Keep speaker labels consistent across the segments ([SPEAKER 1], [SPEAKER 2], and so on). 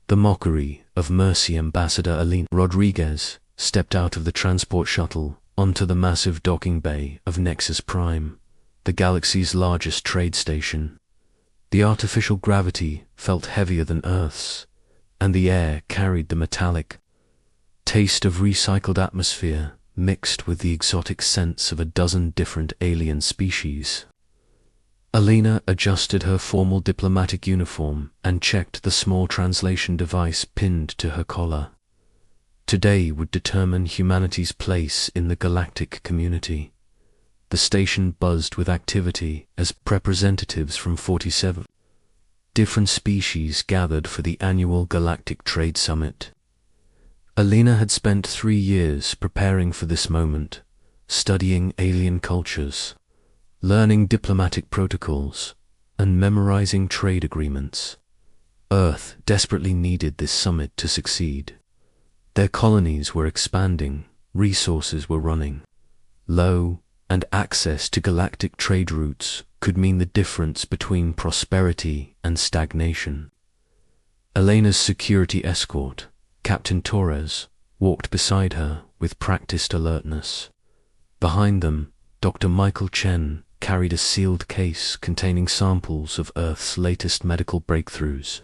[SPEAKER 1] The mockery of Mercy. Ambassador Alina Rodriguez stepped out of the transport shuttle onto the massive docking bay of Nexus Prime, the galaxy's largest trade station. The artificial gravity felt heavier than Earth's, and the air carried the metallic taste of recycled atmosphere mixed with the exotic scents of a dozen different alien species. Alina adjusted her formal diplomatic uniform and checked the small translation device pinned to her collar. Today would determine humanity's place in the galactic community. The station buzzed with activity as representatives from 47 different species gathered for the annual Galactic Trade Summit. Alina had spent 3 years preparing for this moment, studying alien cultures, learning diplomatic protocols, and memorizing trade agreements. Earth desperately needed this summit to succeed. Their colonies were expanding, resources were running low, and access to galactic trade routes could mean the difference between prosperity and stagnation. Elena's security escort, Captain Torres, walked beside her with practiced alertness. Behind them, Dr. Michael Chen carried a sealed case containing samples of Earth's latest medical breakthroughs.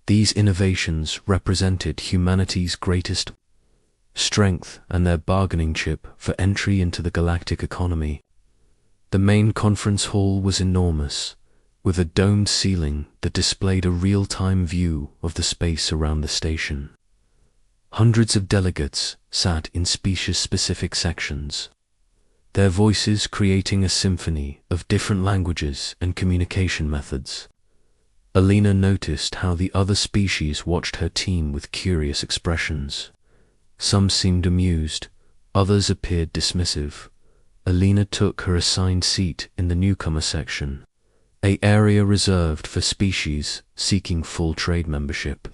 [SPEAKER 1] These innovations represented humanity's greatest strength and their bargaining chip for entry into the galactic economy. The main conference hall was enormous, with a domed ceiling that displayed a real-time view of the space around the station. Hundreds of delegates sat in species-specific sections, their voices creating a symphony of different languages and communication methods. Alina noticed how the other species watched her team with curious expressions. Some seemed amused, others appeared dismissive. Alina took her assigned seat in the newcomer section, an area reserved for species seeking full trade membership.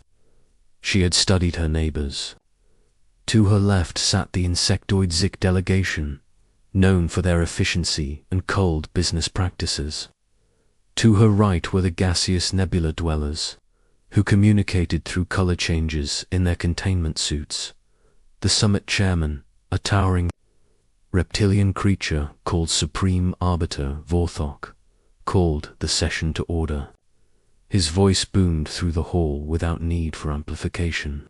[SPEAKER 1] She had studied her neighbors. To her left sat the insectoid Zik delegation, known for their efficiency and cold business practices. To her right were the gaseous nebula dwellers, who communicated through color changes in their containment suits. The summit chairman, a towering reptilian creature called Supreme Arbiter Vorthok, called the session to order. His voice boomed through the hall without need for amplification.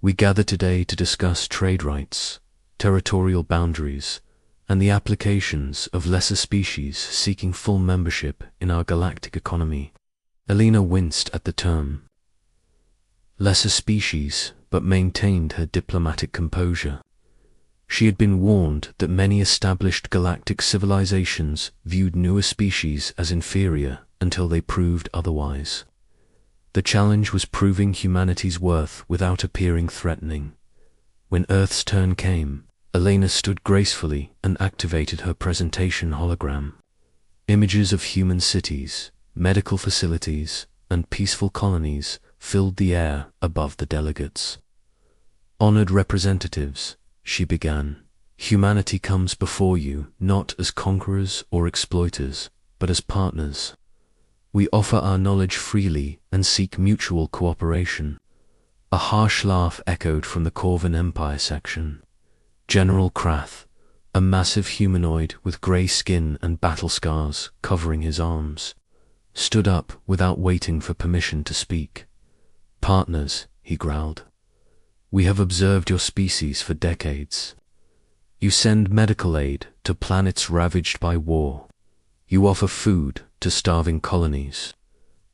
[SPEAKER 1] We gather today to discuss trade rights, territorial boundaries, and the applications of lesser species seeking full membership in our galactic economy. Alina winced at the term lesser species, but maintained her diplomatic composure. She had been warned that many established galactic civilizations viewed newer species as inferior until they proved otherwise. The challenge was proving humanity's worth without appearing threatening. When Earth's turn came, Alina stood gracefully and activated her presentation hologram. Images of human cities, medical facilities, and peaceful colonies filled the air above the delegates. Honored representatives, she began, humanity comes before you not as conquerors or exploiters, but as partners. We offer our knowledge freely and seek mutual cooperation. A harsh laugh echoed from the Corvin Empire section. General Krath, a massive humanoid with grey skin and battle scars covering his arms, stood up without waiting for permission to speak. Partners, he growled. We have observed your species for decades. You send medical aid to planets ravaged by war. You offer food to starving colonies.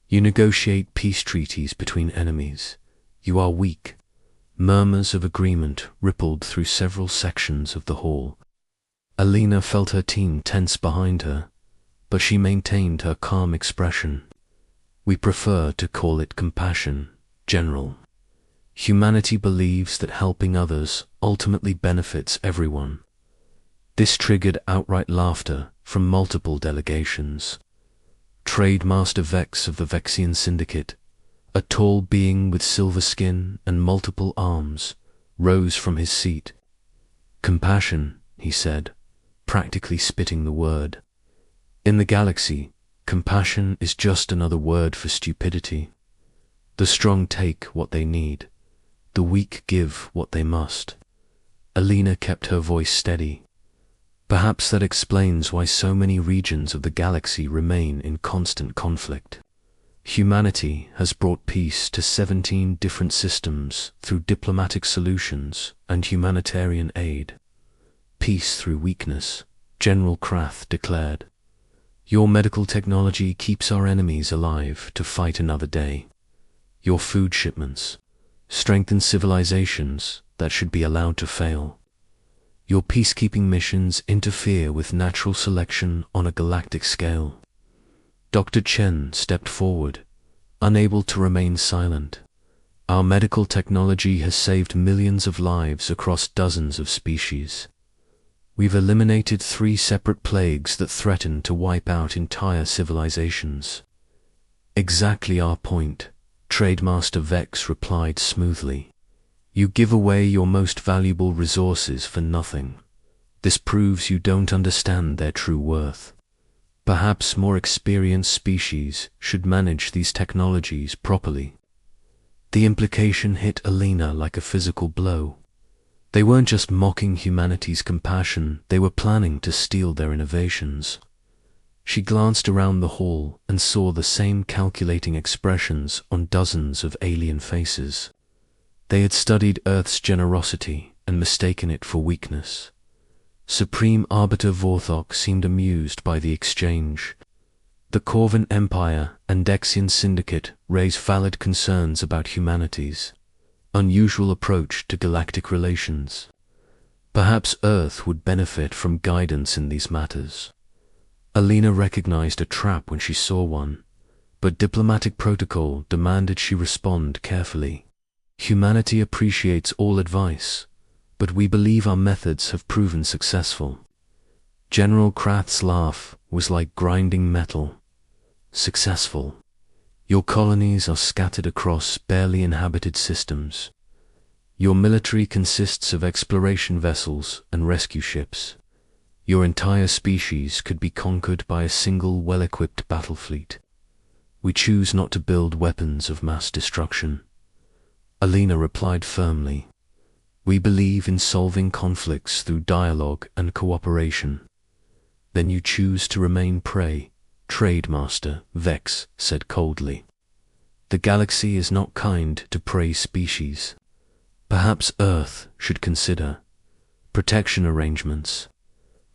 [SPEAKER 1] You negotiate peace treaties between enemies. You are weak. Murmurs of agreement rippled through several sections of the hall. Alina felt her team tense behind her, but she maintained her calm expression. We prefer to call it compassion, General. Humanity believes that helping others ultimately benefits everyone. This triggered outright laughter from multiple delegations. Trade Master Vex of the Vexian Syndicate, a tall being with silver skin and multiple arms, rose from his seat. Compassion, he said, practically spitting the word. In the galaxy, compassion is just another word for stupidity. The strong take what they need. The weak give what they must. Alina kept her voice steady. Perhaps that explains why so many regions of the galaxy remain in constant conflict. Humanity has brought peace to 17 different systems through diplomatic solutions and humanitarian aid. Peace through weakness, General Krath declared. Your medical technology keeps our enemies alive to fight another day. Your food shipments strengthen civilizations that should be allowed to fail. Your peacekeeping missions interfere with natural selection on a galactic scale. Dr. Chen stepped forward, unable to remain silent. Our medical technology has saved millions of lives across dozens of species. We've eliminated 3 separate plagues that threaten to wipe out entire civilizations. Exactly our point, Trademaster Vex replied smoothly. You give away your most valuable resources for nothing. This proves you don't understand their true worth. Perhaps more experienced species should manage these technologies properly. The implication hit Alina like a physical blow. They weren't just mocking humanity's compassion, they were planning to steal their innovations. She glanced around the hall and saw the same calculating expressions on dozens of alien faces. They had studied Earth's generosity and mistaken it for weakness. Supreme Arbiter Vorthok seemed amused by the exchange. The Corvan Empire and Dexian Syndicate raise valid concerns about humanity's unusual approach to galactic relations. Perhaps Earth would benefit from guidance in these matters. Alina recognized a trap when she saw one, but diplomatic protocol demanded she respond carefully. Humanity appreciates all advice, but we believe our methods have proven successful. General Krath's laugh was like grinding metal. Successful. Your colonies are scattered across barely inhabited systems. Your military consists of exploration vessels and rescue ships. Your entire species could be conquered by a single well-equipped battle fleet. We choose not to build weapons of mass destruction. Alina replied firmly. We believe in solving conflicts through dialogue and cooperation. Then you choose to remain prey, Trademaster Vex said coldly. The galaxy is not kind to prey species. Perhaps Earth should consider protection arrangements.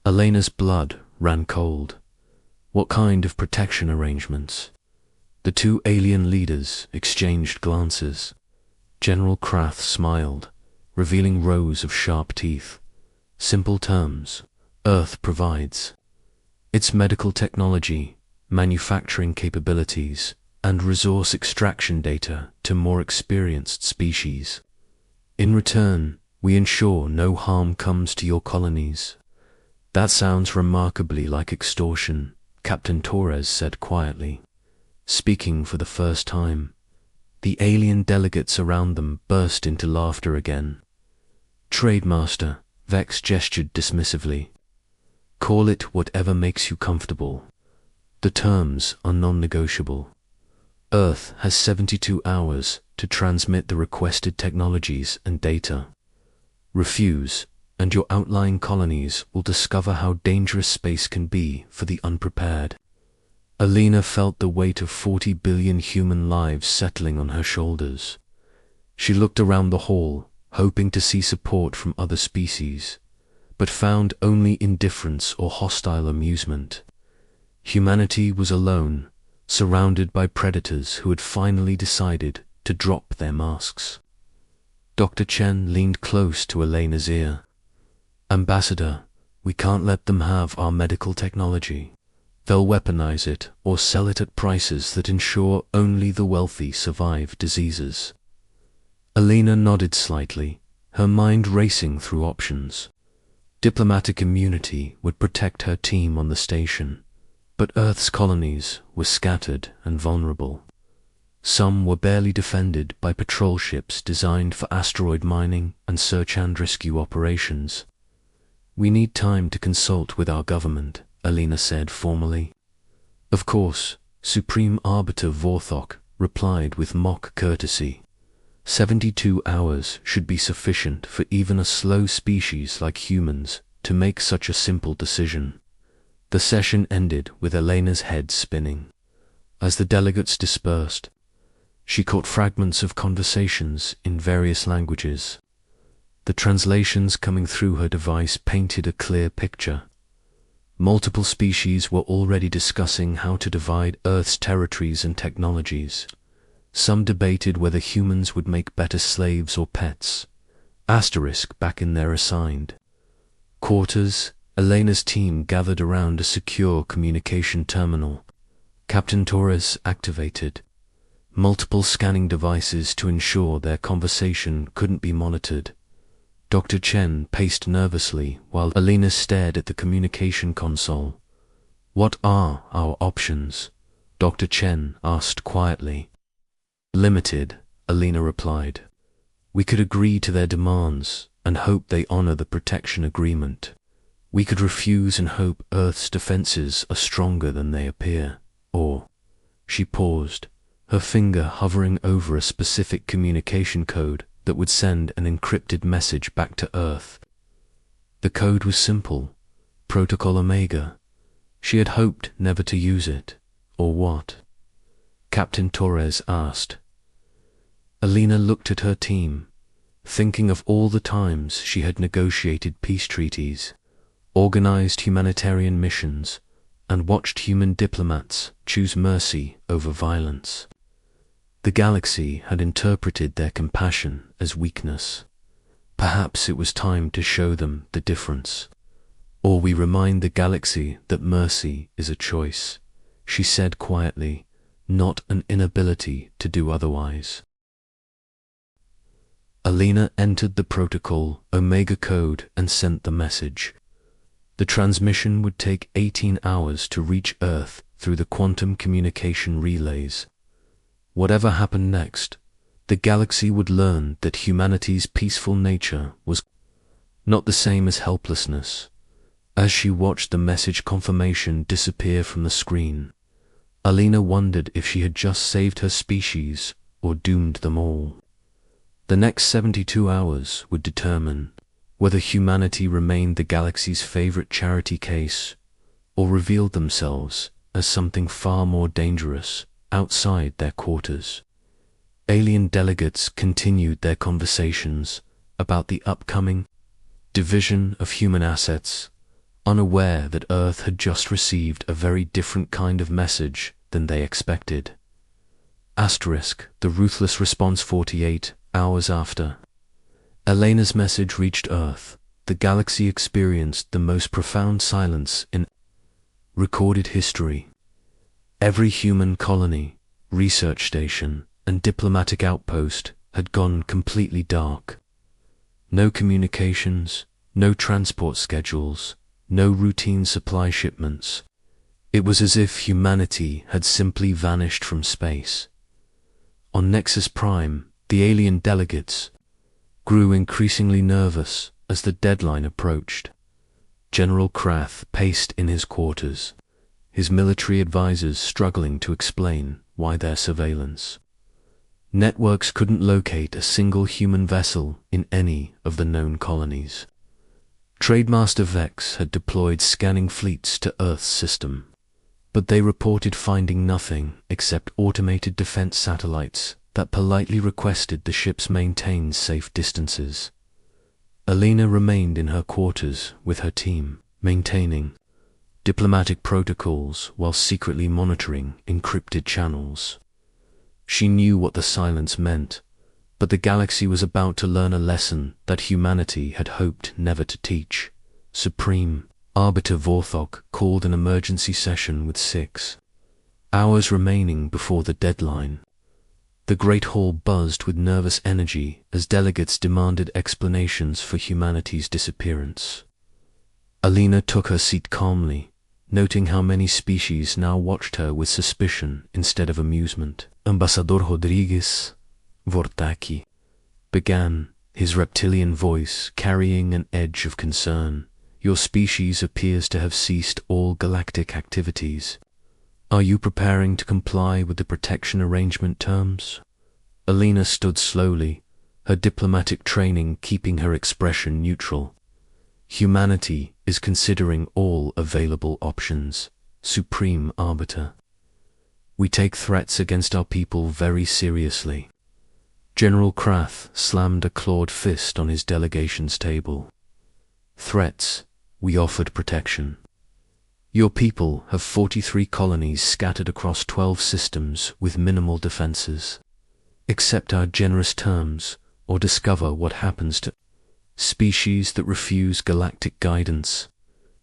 [SPEAKER 1] Alina's blood ran cold. What kind of protection arrangements? The 2 alien leaders exchanged glances. General Krath smiled, revealing rows of sharp teeth. Simple terms. Earth provides its medical technology, manufacturing capabilities, and resource extraction data to more experienced species. In return, we ensure no harm comes to your colonies. That sounds remarkably like extortion, Captain Torres said quietly. Speaking for the first time, the alien delegates around them burst into laughter again. Trademaster, Vex gestured dismissively. Call it whatever makes you comfortable. The terms are non-negotiable. Earth has 72 hours to transmit the requested technologies and data. Refuse, and your outlying colonies will discover how dangerous space can be for the unprepared. Alina felt the weight of 40 billion human lives settling on her shoulders. She looked around the hall, hoping to see support from other species, but found only indifference or hostile amusement. Humanity was alone, surrounded by predators who had finally decided to drop their masks. Dr. Chen leaned close to Elena's ear. Ambassador, we can't let them have our medical technology. They'll weaponize it or sell it at prices that ensure only the wealthy survive diseases. Alina nodded slightly, her mind racing through options. Diplomatic immunity would protect her team on the station, but Earth's colonies were scattered and vulnerable. Some were barely defended by patrol ships designed for asteroid mining and search and rescue operations. We need time to consult with our government, Alina said formally. Of course, Supreme Arbiter Vorthok replied with mock courtesy. 72 hours should be sufficient for even a slow species like humans to make such a simple decision. The session ended with Elena's head spinning. As the delegates dispersed, she caught fragments of conversations in various languages. The translations coming through her device painted a clear picture. Multiple species were already discussing how to divide Earth's territories and technologies. Some debated whether humans would make better slaves or pets. Asterisk back in their assigned quarters, Elena's team gathered around a secure communication terminal. Captain Torres activated multiple scanning devices to ensure their conversation couldn't be monitored. Dr. Chen paced nervously while Elena stared at the communication console. "What are our options?" Dr. Chen asked quietly. "Limited," Elena replied. "We could agree to their demands and hope they honor the protection agreement. We could refuse and hope Earth's defenses are stronger than they appear. Or..." She paused, her finger hovering over a specific communication code that would send an encrypted message back to Earth. The code was simple, Protocol Omega. She had hoped never to use it. Or what? Captain Torres asked. Elena looked at her team, thinking of all the times she had negotiated peace treaties, organized humanitarian missions, and watched human diplomats choose mercy over violence. The galaxy had interpreted their compassion as weakness. Perhaps it was time to show them the difference. "Or we remind the galaxy that mercy is a choice," she said quietly, "not an inability to do otherwise." Elena entered the protocol Omega code and sent the message. The transmission would take 18 hours to reach Earth through the quantum communication relays. Whatever happened next, the galaxy would learn that humanity's peaceful nature was not the same as helplessness. As she watched the message confirmation disappear from the screen, Elena wondered if she had just saved her species or doomed them all. The next 72 hours would determine whether humanity remained the galaxy's favorite charity case or revealed themselves as something far more dangerous outside their quarters. Alien delegates continued their conversations about the upcoming division of human assets, unaware that Earth had just received a very different kind of message than they expected. Asterisk, the ruthless response 48 hours after Elena's message reached Earth, the galaxy experienced the most profound silence in recorded history. Every human colony, research station, and diplomatic outpost had gone completely dark. No communications, no transport schedules, no routine supply shipments. It was as if humanity had simply vanished from space. On Nexus Prime, the alien delegates grew increasingly nervous as the deadline approached. General Krath paced in his quarters, his military advisors struggling to explain why their surveillance networks couldn't locate a single human vessel in any of the known colonies. Trademaster Vex had deployed scanning fleets to Earth's system, but they reported finding nothing except automated defense satellites that politely requested the ships maintain safe distances. Elena remained in her quarters with her team, maintaining diplomatic protocols while secretly monitoring encrypted channels. She knew what the silence meant, but the galaxy was about to learn a lesson that humanity had hoped never to teach. Supreme Arbiter Vorthok called an emergency session with 6 hours remaining before the deadline. The Great Hall buzzed with nervous energy as delegates demanded explanations for humanity's disappearance. Elena took her seat calmly, noting how many species now watched her with suspicion instead of amusement. Ambassador Rodriguez Vortaki began, his reptilian voice carrying an edge of concern. Your species appears to have ceased all galactic activities. Are you preparing to comply with the protection arrangement terms? Alina stood slowly, her diplomatic training keeping her expression neutral. Humanity is considering all available options, Supreme Arbiter. We take threats against our people very seriously. General Krath slammed a clawed fist on his delegation's table. Threats, we offered protection. Your people have 43 colonies scattered across 12 systems with minimal defenses. Accept our generous terms, or discover what happens to species that refuse galactic guidance.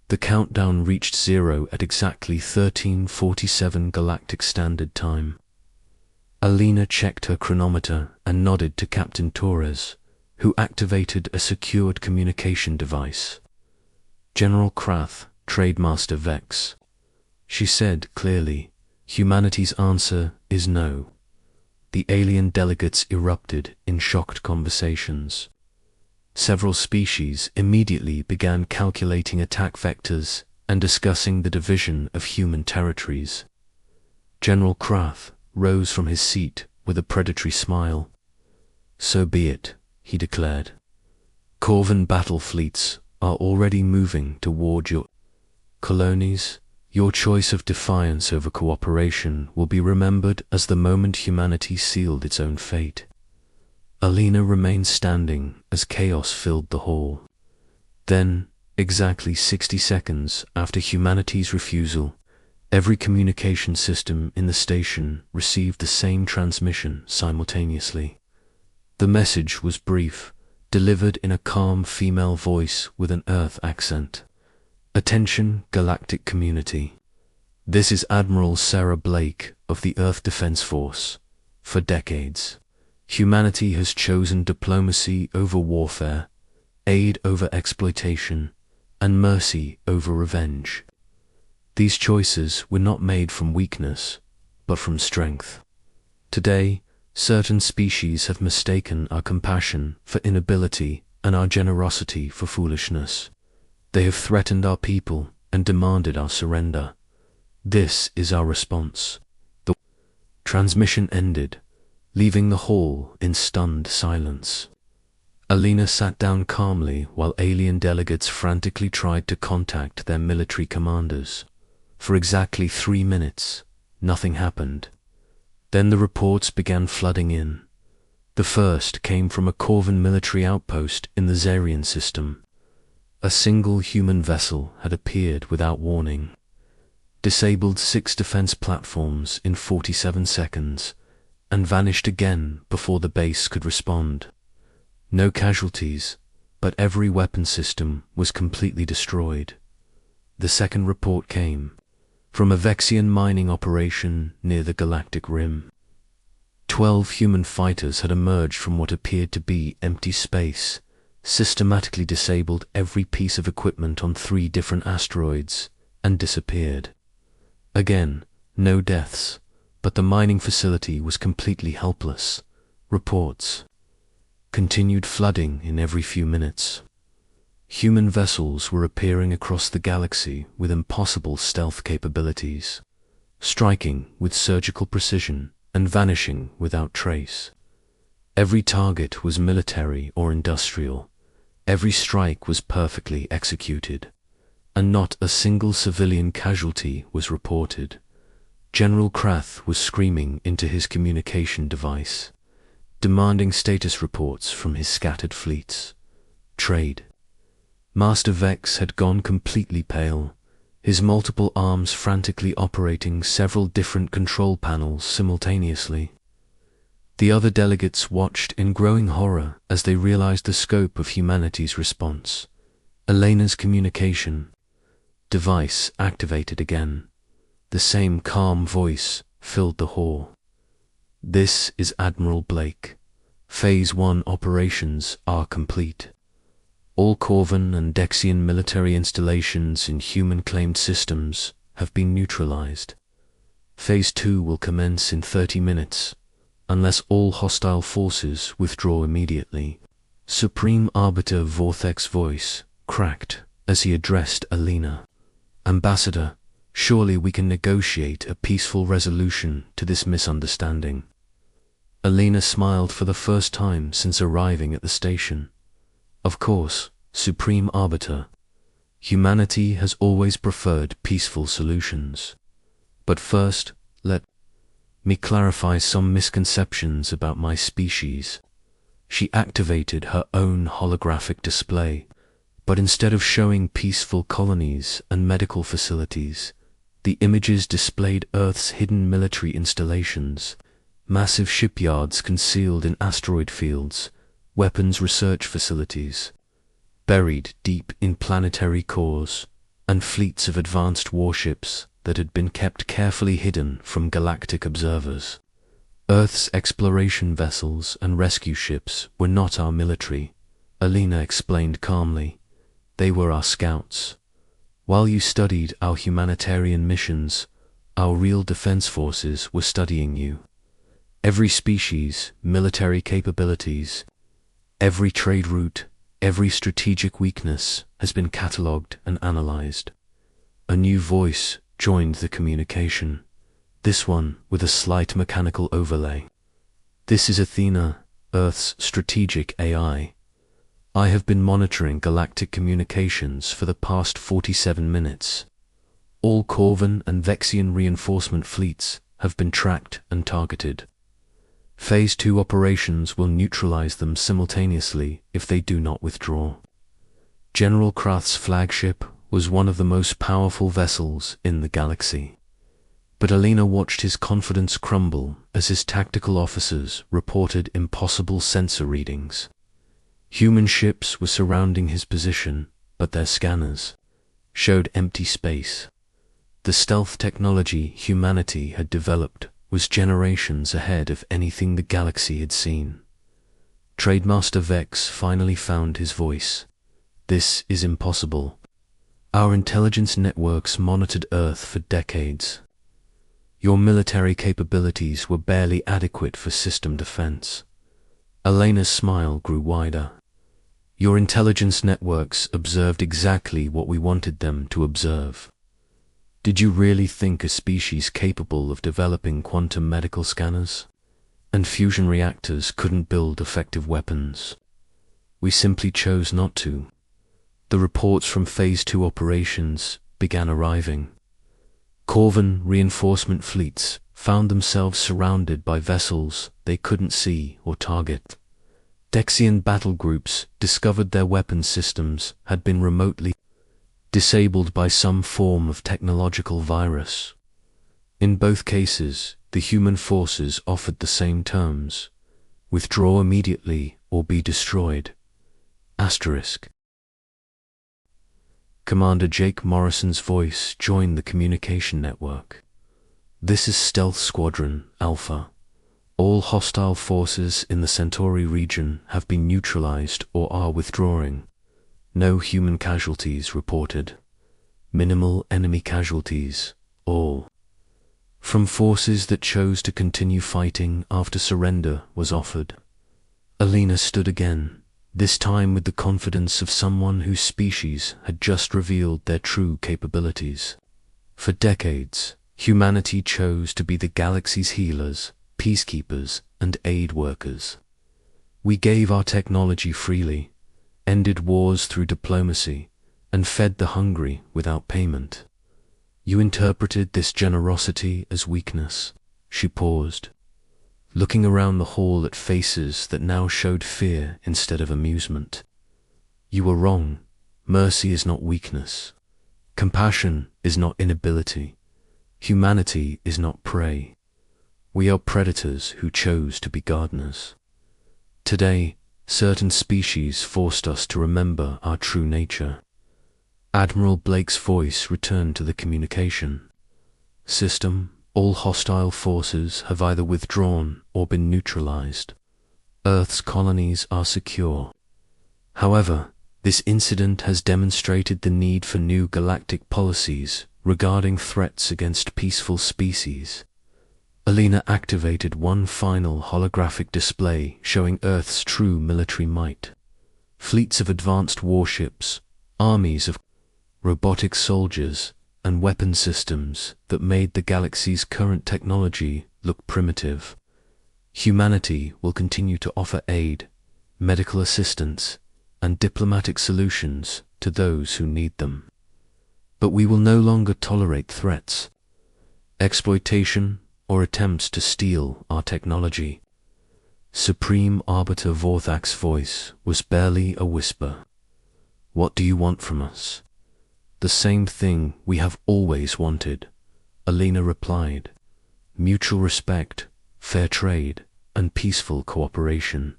[SPEAKER 1] The countdown reached 0 at exactly 13:47 Galactic Standard Time. Alina checked her chronometer and nodded to Captain Torres, who activated a secured communication device. General Krath, Trademaster Vex. She said clearly, humanity's answer is no. The alien delegates erupted in shocked conversations. Several species immediately began calculating attack vectors and discussing the division of human territories. General Krath rose from his seat with a predatory smile. So be it, he declared. Corvan battle fleets are already moving toward your colonies. Your choice of defiance over cooperation will be remembered as the moment humanity sealed its own fate. Alina remained standing as chaos filled the hall. Then, exactly 60 seconds after humanity's refusal, every communication system in the station received the same transmission simultaneously. The message was brief, delivered in a calm female voice with an Earth accent. Attention, galactic community. This is Admiral Sarah Blake of the Earth Defense Force. For decades, humanity has chosen diplomacy over warfare, aid over exploitation, and mercy over revenge. These choices were not made from weakness, but from strength. Today, certain species have mistaken our compassion for inability and our generosity for foolishness. They have threatened our people and demanded our surrender. This is our response. The transmission ended, leaving the hall in stunned silence. Alina sat down calmly while alien delegates frantically tried to contact their military commanders. For exactly 3 minutes, nothing happened. Then the reports began flooding in. The first came from a Corvan military outpost in the Zarian system. A single human vessel had appeared without warning, disabled 6 defense platforms in 47 seconds, and vanished again before the base could respond. No casualties, but every weapon system was completely destroyed. The second report came from a Vexian mining operation near the galactic rim. 12 human fighters had emerged from what appeared to be empty space, systematically disabled every piece of equipment on 3 different asteroids, and disappeared. Again, no deaths, but the mining facility was completely helpless. Reports continued flooding in every few minutes. Human vessels were appearing across the galaxy with impossible stealth capabilities, striking with surgical precision and vanishing without trace. Every target was military or industrial. Every strike was perfectly executed, and not a single civilian casualty was reported. General Krath was screaming into his communication device, demanding status reports from his scattered fleets. Trade. Master Vex had gone completely pale, his multiple arms frantically operating several different control panels simultaneously. The other delegates watched in growing horror as they realized the scope of humanity's response. Elena's communication device activated again. The same calm voice filled the hall. This is Admiral Blake. Phase 1 operations are complete. All Corvan and Dexian military installations in human-claimed systems have been neutralized. Phase 2 will commence in 30 minutes, unless all hostile forces withdraw immediately. Supreme Arbiter Vorthex's voice cracked as he addressed Alina. Ambassador, Surely we can negotiate a peaceful resolution to this misunderstanding. Alina smiled for the first time since arriving at the station. Of course, Supreme Arbiter. Humanity has always preferred peaceful solutions. But first, let me clarify some misconceptions about my species. She activated her own holographic display, but instead of showing peaceful colonies and medical facilities, the images displayed Earth's hidden military installations, massive shipyards concealed in asteroid fields, weapons research facilities, buried deep in planetary cores, and fleets of advanced warships that had been kept carefully hidden from galactic observers. Earth's exploration vessels and rescue ships were not our military, Alina explained calmly. They were our scouts. While you studied our humanitarian missions, our real defense forces were studying you. Every species, military capabilities, every trade route, every strategic weakness has been catalogued and analyzed. A new voice joined the communication, this one with a slight mechanical overlay. This is Athena, Earth's strategic AI. I have been monitoring galactic communications for the past 47 minutes. All Corvan and Vexian reinforcement fleets have been tracked and targeted. Phase 2 operations will neutralize them simultaneously if they do not withdraw. General Krath's flagship was one of the most powerful vessels in the galaxy. But Alina watched his confidence crumble as his tactical officers reported impossible sensor readings. Human ships were surrounding his position, but their scanners showed empty space. The stealth technology humanity had developed was generations ahead of anything the galaxy had seen. Trademaster Vex finally found his voice. This is impossible. Our intelligence networks monitored Earth for decades. Your military capabilities were barely adequate for system defense. Elena's smile grew wider. Your intelligence networks observed exactly what we wanted them to observe. Did you really think a species capable of developing quantum medical scanners and fusion reactors couldn't build effective weapons? We simply chose not to. The reports from Phase 2 operations began arriving. Corvan reinforcement fleets found themselves surrounded by vessels they couldn't see or target. Dexian battle groups discovered their weapon systems had been remotely disabled by some form of technological virus. In both cases, the human forces offered the same terms: withdraw immediately or be destroyed. Asterisk. Commander Jake Morrison's voice joined the communication network. This is Stealth Squadron Alpha. All hostile forces in the Centauri region have been neutralized or are withdrawing. No human casualties reported. Minimal enemy casualties, all from forces that chose to continue fighting after surrender was offered. Alina stood again, this time with the confidence of someone whose species had just revealed their true capabilities. For decades, humanity chose to be the galaxy's healers, peacekeepers, and aid workers. We gave our technology freely, ended wars through diplomacy, and fed the hungry without payment. You interpreted this generosity as weakness. She paused, looking around the hall at faces that now showed fear instead of amusement. You were wrong. Mercy is not weakness. Compassion is not inability. Humanity is not prey. We are predators who chose to be gardeners. Today, certain species forced us to remember our true nature. Admiral Blake's voice returned to the communication. System, all hostile forces have either withdrawn or been neutralized. Earth's colonies are secure. However, this incident has demonstrated the need for new galactic policies regarding threats against peaceful species. Alina activated one final holographic display showing Earth's true military might. Fleets of advanced warships, armies of robotic soldiers, and weapon systems that made the galaxy's current technology look primitive. Humanity will continue to offer aid, medical assistance, and diplomatic solutions to those who need them. But we will no longer tolerate threats, exploitation, or attempts to steal our technology. Supreme Arbiter Vorthak's voice was barely a whisper. "What do you want from us?" "The same thing we have always wanted," Alina replied. "Mutual respect, fair trade, and peaceful cooperation.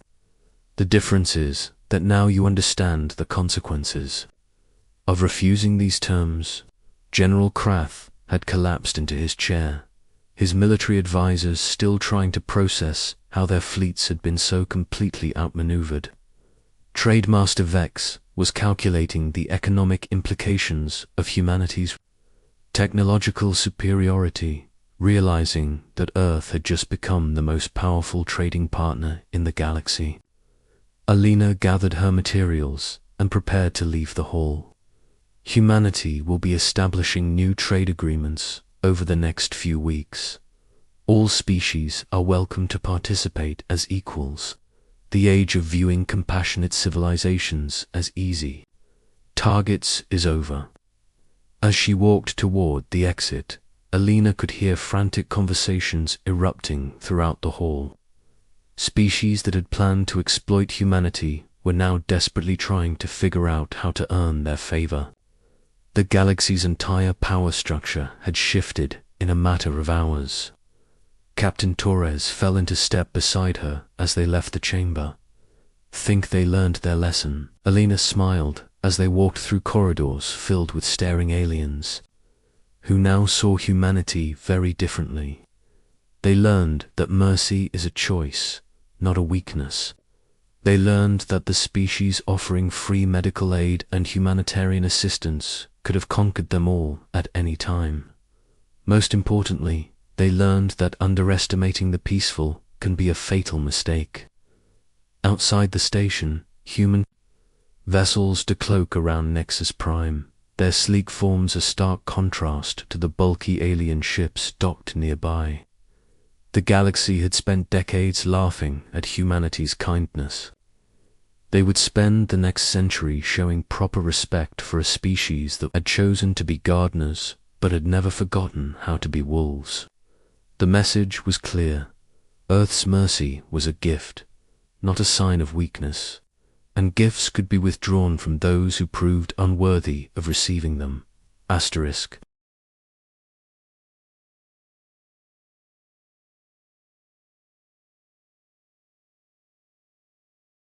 [SPEAKER 1] The difference is that now you understand the consequences of refusing these terms." General Krath had collapsed into his chair, his military advisors still trying to process how their fleets had been so completely outmaneuvered. Trademaster Vex was calculating the economic implications of humanity's technological superiority, realizing that Earth had just become the most powerful trading partner in the galaxy. Alina gathered her materials and prepared to leave the hall. Humanity will be establishing new trade agreements over the next few weeks. All species are welcome to participate as equals. The age of viewing compassionate civilizations as easy targets is over. As she walked toward the exit, Alina could hear frantic conversations erupting throughout the hall. Species that had planned to exploit humanity were now desperately trying to figure out how to earn their favor. The galaxy's entire power structure had shifted in a matter of hours. Captain Torres fell into step beside her as they left the chamber. "Think they learned their lesson?" Alina smiled as they walked through corridors filled with staring aliens, who now saw humanity very differently. They learned that mercy is a choice, not a weakness. They learned that the species offering free medical aid and humanitarian assistance could have conquered them all at any time. Most importantly, they learned that underestimating the peaceful can be a fatal mistake. Outside the station, human vessels decloak around Nexus Prime, their sleek forms a stark contrast to the bulky alien ships docked nearby. The galaxy had spent decades laughing at humanity's kindness. They would spend the next century showing proper respect for a species that had chosen to be gardeners but had never forgotten how to be wolves. The message was clear. Earth's mercy was a gift, not a sign of weakness, and gifts could be withdrawn from those who proved unworthy of receiving them. **